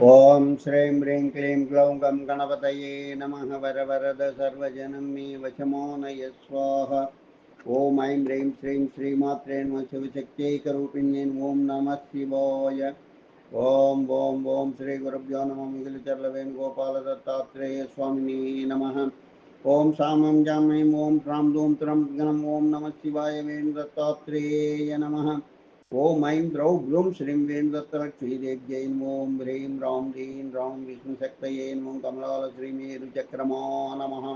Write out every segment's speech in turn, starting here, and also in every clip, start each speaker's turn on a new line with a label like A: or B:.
A: ఓం శ్రీం హ్రీం క్లీం గ్లౌం గం గణపతయే నమః వరవరద సర్వజనం మే వశమోనయ స్వాహ. ఓం ఐం హ్రీం శ్రీం శ్రీమాత్రే నమః శివశక్త్యైకరూపిణ్యై ఓం నమః శివాయ. ఓం ఓం ఓం శ్రీ గురుభ్యో నమః. మిగిలిచర్ల వేణుగోపాల దత్తాత్రేయ స్వామిని నమః. ఓం సామం జామయం ఓం ట్రాం ధూం త్రం గణం ఓం నమః శివాయ వేణు దత్తాత్రేయ నమః. ఓం ఐం ద్రౌ బ్లూం శ్రీం వేణుదత్తలక్ష్మీదేవ్యై ఓం హ్రీం రాం రీం రాం విష్ణుశక్తయే ఓం కమలాల శ్రీమేరుచక్రమా నమః.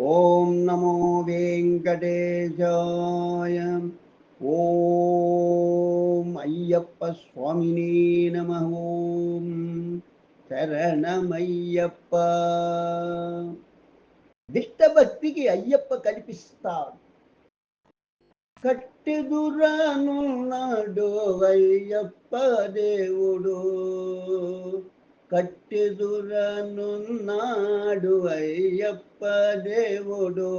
A: ఓం నమో వెంకటేశాయ. ఓం అయ్యప్ప స్వామినే నమః. ఓం శరణమయ్యప్ప. దిష్టభక్తికి అయ్యప్ప కల్పిస్తాడు. కట్టెదురానున్నాడు అయ్యప్ప దేవుడు, కట్టెదురానున్నాడు అయ్యప్ప దేవుడు,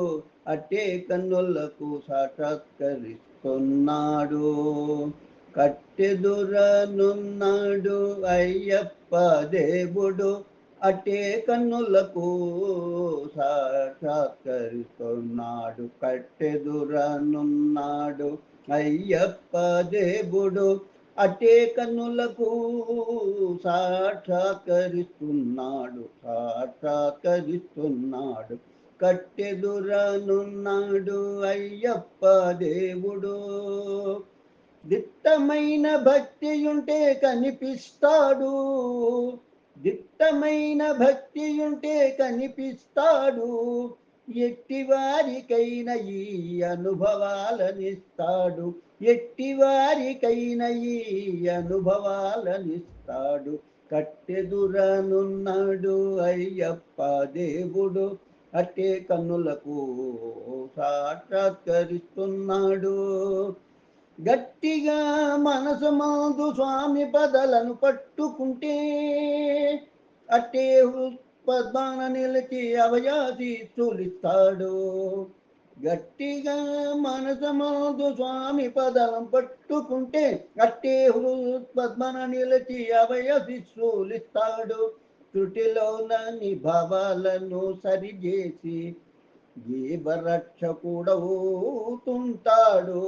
A: అట్టే కన్నులకు సాక్షాత్కరిస్తున్నాడు. కట్టెదురానున్నాడు అయ్యప్ప దేవుడు, అట్టే కన్నులకు సాక్షాత్కరిస్తున్నాడు. కట్టెదురనున్నాడు అయ్యప్ప దేవుడు, అట్టే కన్నులకు సాక్షాత్కరిస్తున్నాడు. సాక్షాత్కరిస్తున్నాడు. కట్టెదురనున్నాడు అయ్యప్ప దేవుడు. దిట్టమైన భక్తియుంటే కనిపిస్తాడు, దిట్టమైన భక్తియుంటే కనిపిస్తాడు, ఎట్టివారికైనా ఈ అనుభవాలనిస్తాడు. ఎట్టివారికైనా ఈ అనుభవాలనిస్తాడు. కట్టెదురనున్నాడు అయ్యప్ప దేవుడు, అట్టే కన్నులకు సాక్షాత్కరిస్తున్నాడు. గట్టిగా మనసు మందు స్వామి పదలను పట్టుకుంటే, అట్టే పద్మాన నిలిచి అవయాసి చూలిస్తాడు. గట్టిగా మనసు మందు స్వామి పదలను పట్టుకుంటే, అట్టే పద్మన నిలిచి అవయసి చూలిస్తాడు. త్రుటిలోని భావాలను సరిచేసి జీవరక్షకుడవుతుంటాడు.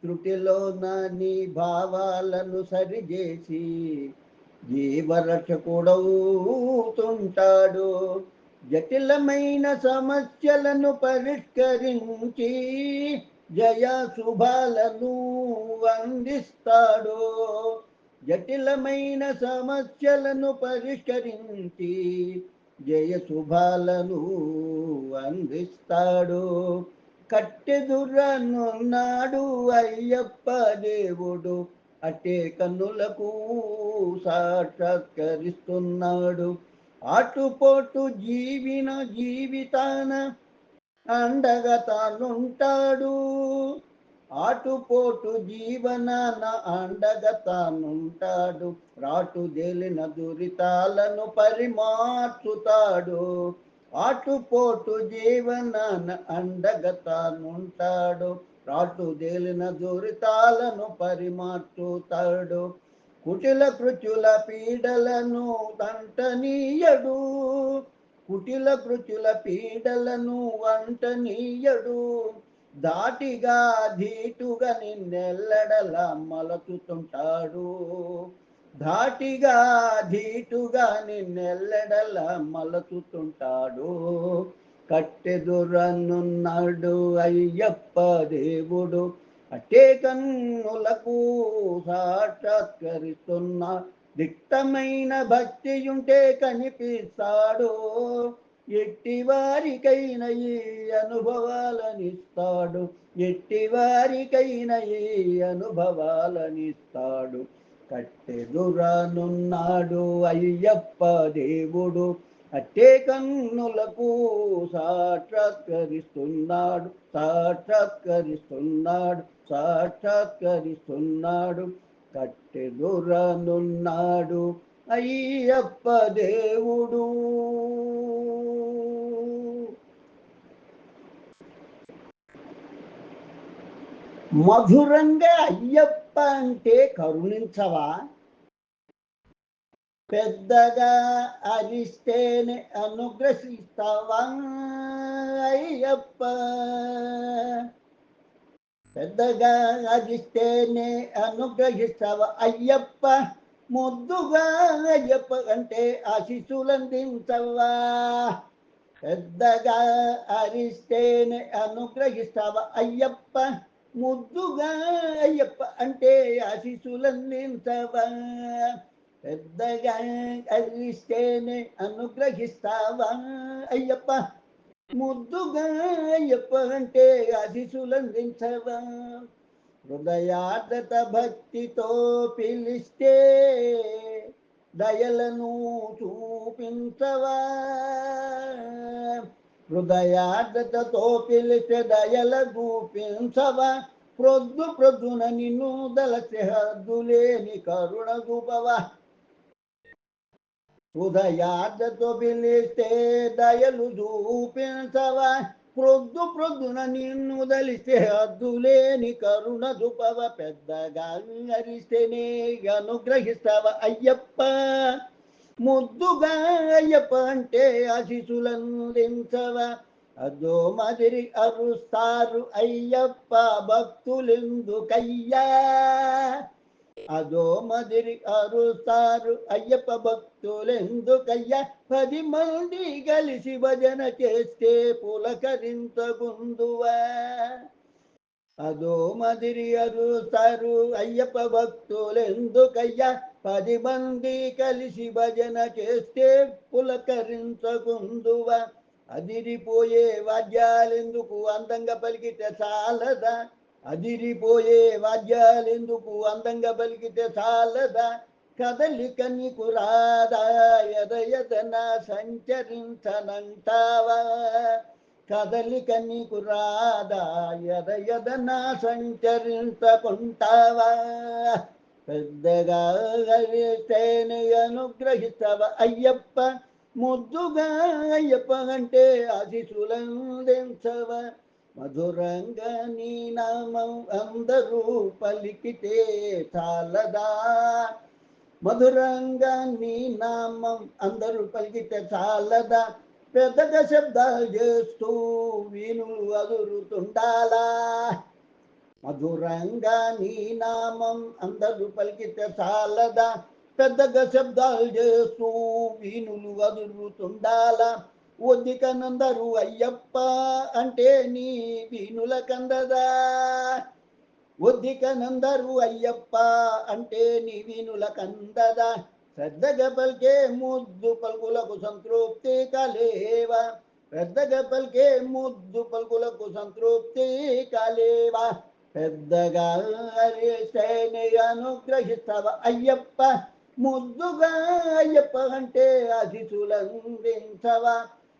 A: త్రుటిలో నీ భావాలను సరిచేసి జీవరక్షకుడవుతుంటాడు. జటిలమైన సమస్యలను పరిష్కరించి జయ శుభాలను అందిస్తాడు. జటిలమైన సమస్యలను పరిష్కరించి జయ శుభాలను అందిస్తాడు. కట్టెదురనున్నాడు అయ్యప్ప దేవుడు, అట్టే కన్నులకు సాక్షాత్కరిస్తున్నాడు. ఆటుపోటు జీవిన జీవితాన అండగా తానుంటాడు. ఆటుపోటు జీవనాన అండగా తానుంటాడు. రాటుదేలిన దురితాలను పరిమార్చుతాడు. ఆటుపోటు జీవనాన అండగా తానుంటాడు. రాటుదేలిన దురితాలను పరిమార్చుతాడు. కుటిల కృచుల పీడలను దంటనీయడు. కుటిల కృచుల పీడలను వంటనీయడు. దాటిగా ధీటుగా నిన్నెల్లడలా మలచుతుంటాడు. ధాటిగా ధీటుగా నిన్నెల్లడలా మలచుతుంటాడు. కట్టెదురనున్నాడు అయ్యప్ప దేవుడు, అట్టే కన్నులకు సాక్షాత్కరిస్తున్నాడు. దిట్టమైన భక్తియుంటే కనిపిస్తాడు. ఎట్టివారికైనా ఈ అనుభవాలనిస్తాడు. ఎట్టివారికైనా ఈ అనుభవాలనిస్తాడు. కట్టెదురనున్నాడు అయ్యప్ప దేవుడు, అట్టే కన్నులకు సాక్షాత్కరిస్తున్నాడు. సాక్షాత్కరిస్తున్నాడు. సాక్షాత్కరిస్తున్నాడు. కట్టెదురనున్నాడు అయ్యప్ప దేవుడు. మధురంగా అయ్యప్ప అంటే కరుణించవా? పెద్దగా అరిస్తేనే అనుగ్రహిస్తావా అయ్యప్ప, పెద్దగా అరిస్తేనే అనుగ్రహిస్తావా అయ్యప్ప, ముద్దుగా అయ్యప్ప అంటే ఆశీస్సులందించవా, పెద్దగా అరిస్తేనే అనుగ్రహిస్తావా అయ్యప్ప, ముద్దుగా అయ్యప్ప అంటే ఆశీస్సులందించవా, పెద్దగా అరిస్తేనే అనుగ్రహిస్తావా అయ్యప్ప, ముద్దుగా అయ్యప్ప అంటే ఆశీస్సులందించవా, హృదయార్థత భక్తితో పిలిస్తే దయలను చూపించవా, హృదయార్థతతో పిలిస్తే దయల చూపించవా, ప్రొద్దు ప్రొద్దున నిన్ను దలచి హద్దులేని కరుణ చూపవా, హృదయార్థతో పిలిస్తే దయలు చూపించవా, ప్రొద్దు ప్రొద్దున నిన్ను దలిస్తే హద్దులేని కరుణ చూపవ, పెద్దగా అరిస్తేనే అనుగ్రహిస్తావా అయ్యప్ప, ముద్దుగా అయ్యప్ప అంటే ఆశీస్సులందించవా, అదో మదిరి అరుస్తారు అయ్యప్ప భక్తులెందుకయ్యా, అదో మదిరి అరుస్తారు అయ్యప్ప భక్తులెందుకయ్యా, 10 మంది కలిసి భజన చేస్తే పులకరించగుందువా, అదో మదిరి అరుస్తారు అయ్యప్ప భక్తులెందుకయ్యా, 10 మంది కలిసి భజన చేస్తే పులకరించగుందువా, అదిరిపోయే వాద్యాలెందుకు అందంగా పలికితే చాలదా, అదిరిపోయే వాద్యాలెందుకు అందంగా పలికితే చాలదా, కదలిక నీకు రాదా ఎదయదన సంచరించనంటావా, కదలిక నీకు రాదా ఎదయదన సంచరించకుంటావా, పెద్దగా అరిస్తేనే అనుగ్రహిస్తావా అయ్యప్ప, ముద్దుగా అయ్యప్ప అంటే ఆశీస్సులందించవా, మధురంగా నీ నామం అందరూ పలికితే చాలదా, మధురంగా నీ నామం అందరూ పలికితే చాలదా, పెద్దగా శబ్దాలు చేస్తూ వీణులు అదురుతుండాలా, మధురంగా నీ నామం అందరూ పలికితే చాలదా, పెద్దగా శబ్దాలు చేస్తూ వీణులు అదురుతుండాలా, ఒద్దికనందరూ అయ్యప్ప అంటే నీ వీణుల కందదా, ఒద్దికనందరూ అయ్యప్ప అంటే నీ వీణుల కందదా, శ్రద్ధగా పలికే ముద్దు పలుకులకు సంతృప్తి కలేవా, పెద్దగా పలికే ముద్దు పలుకులకు సంతృప్తి కలేవా, పెద్దగా అరిస్తేనే అనుగ్రహిస్తావా అయ్యప్ప, ముద్దుగా అయ్యప్ప అంటే ఆశీస్సులందించవా,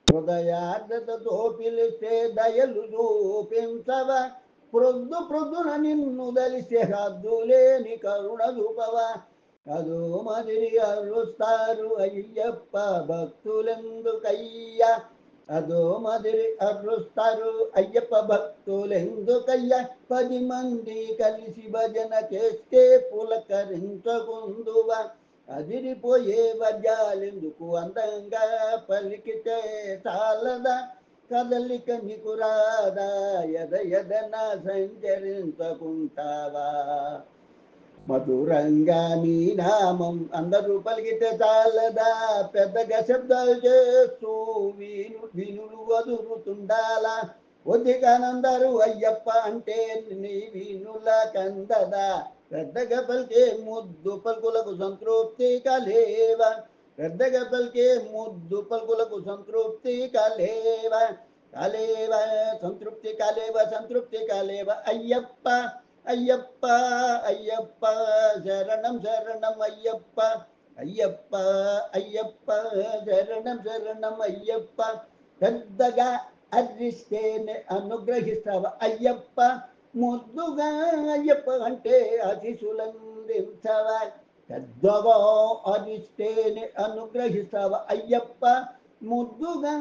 A: హృదయార్థతతో పిలిస్తే దయలు చూపించవా, ప్రొద్దు ప్రొద్దున నిన్ను దలిసే హద్దులేని కరుణ చూపవా, అదో మదిరి అరుస్తారు అయ్యప్ప భక్తులెందుకయ్యా, అదో మదిరి అరుస్తారు అయ్యప్ప భక్తులెందుకయ్యా, 10 మంది కలిసి భజన చేస్తే పులకరించకుందువా, అదిరిపోయే వజ్యాలెందుకు అందంగా పలికితే చాలదా, కదలిక నీకు రాదా ఎదయదన సంచరించకుంటావా, మధురంగా నీ నామం అందరూ పలికితే చాలదా, పెద్దగా శబ్దాలు చేస్తూ వీణులు వదురుతుండాలా, ఒద్దిగానందరూ అయ్యప్ప అంటే నీ వీణుల కందదా, పెద్దగా పలికే ముద్దు పలుకులకు సంతృప్తి కలేవా, పెద్దగా పలికే ముద్దు పలుకులకు సంతృప్తి కలేవా, కలేవా సంతృప్తి కలేవ సంతృప్తి కలేవ అయ్యప్ప, అయ్యప్ప అయ్యప్ప శరణం శరణం అయ్యప్ప, అయ్యప్ప అయ్యప్ప శరణం శరణం అయ్యప్ప, పెద్దగా అరిస్తేనే అనుగ్రహిస్తావా అయ్యప్ప, ముద్దుగా అయ్యప్ప అంటే ఆశీస్సులందించవా, పెద్దగా అరిస్తేనే అనుగ్రహిస్తావా అయ్యప్ప, ముద్దుగా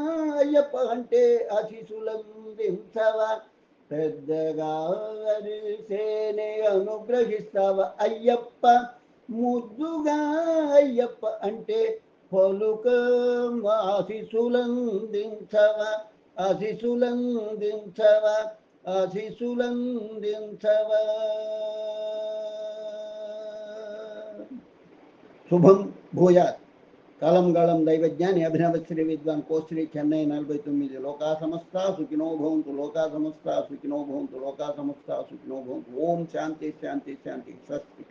A: అయ్యప్ప అంటే ఆశీస్సులందించవా, పెద్దగా అరిస్తేనే అనుగ్రహిస్తావా అయ్యప్ప, ముద్దుగా అయ్యప్ప అంటే పలుక ఆశిసులందించవ ఆశిసులందించవ ఆశిసులందించవ. శుభం భూయాత్. కాలం గాళం దైవజ్ఞాని అభినవ శ్రీ విద్వాన్ కోశ్రీ చెన్నై 49. లోకా సమస్త సుఖినో భవంతు, లోకా సమస్త సుఖినో భవంతు, లోకా సమస్త సుఖినో భవంతు. ఓం శాంతి శాంతి శాంతి. స్వస్తి.